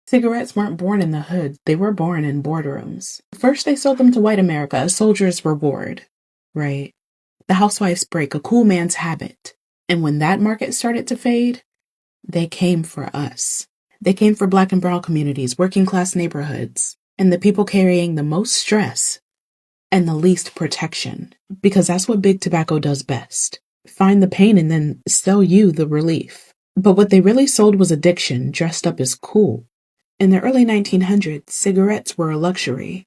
Cigarettes weren't born in the hood, they were born in boardrooms. First, they sold them to white America, a soldier's reward, right? The housewife's break, a cool man's habit. And when that market started to fade, they came for us. They came for Black and brown communities, working class neighborhoods, and the people carrying the most stress and the least protection, because that's what big tobacco does best. Find the pain and then sell you the relief. But what they really sold was addiction, dressed up as cool. In the early 1900s, cigarettes were a luxury.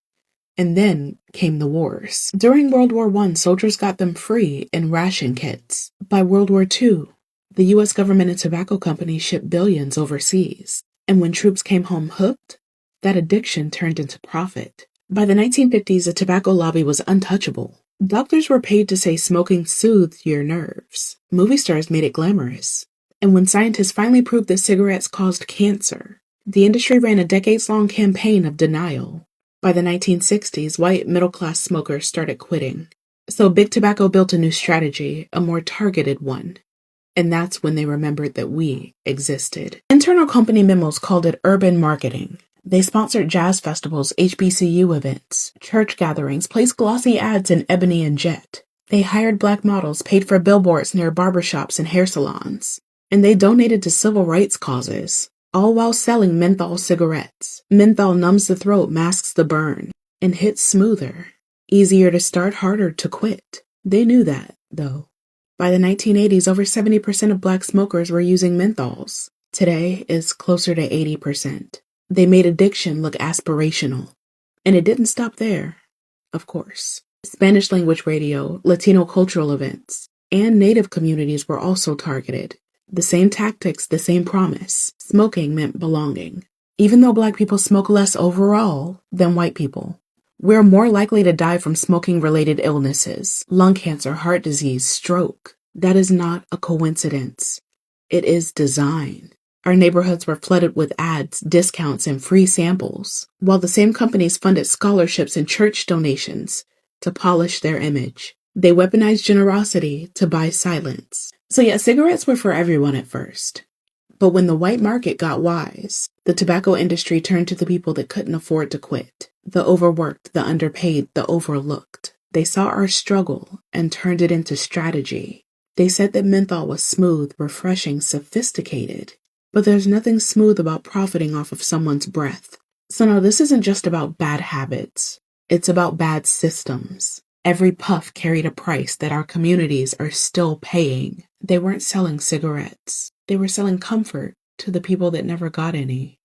And then came the wars. During World War I, soldiers got them free in ration kits. By World War II, the U.S. government and tobacco companies shipped billions overseas. And when troops came home hooked, that addiction turned into profit. By the 1950s, the tobacco lobby was untouchable. Doctors were paid to say smoking soothed your nerves. Movie stars made it glamorous. And when scientists finally proved that cigarettes caused cancer, the industry ran a decades-long campaign of denial. By the 1960s, white middle-class smokers started quitting. So Big Tobacco built a new strategy, a more targeted one. And that's when they remembered that we existed. Internal company memos called it urban marketing. They sponsored jazz festivals, HBCU events, church gatherings, placed glossy ads in Ebony and Jet. They hired Black models, paid for billboards near barbershops and hair salons. And they donated to civil rights causes, all while selling menthol cigarettes. Menthol numbs the throat, masks the burn, and hits smoother. Easier to start, harder to quit. They knew that, though. By the 1980s, over 70% of Black smokers were using menthols. Today, it's closer to 80%. They made addiction look aspirational. And it didn't stop there, of course. Spanish language radio, Latino cultural events, and Native communities were also targeted. The same tactics, the same promise. Smoking meant belonging. Even though Black people smoke less overall than white people, we're more likely to die from smoking-related illnesses, lung cancer, heart disease, stroke. That is not a coincidence. It is design. Our neighborhoods were flooded with ads, discounts, and free samples, while the same companies funded scholarships and church donations to polish their image. They weaponized generosity to buy silence. So yeah, cigarettes were for everyone at first. But when the white market got wise, the tobacco industry turned to the people that couldn't afford to quit. The overworked, the underpaid, the overlooked. They saw our struggle and turned it into strategy. They said that menthol was smooth, refreshing, sophisticated. But there's nothing smooth about profiting off of someone's breath. So no, this isn't just about bad habits. It's about bad systems. Every puff carried a price that our communities are still paying. They weren't selling cigarettes. They were selling comfort to the people that never got any.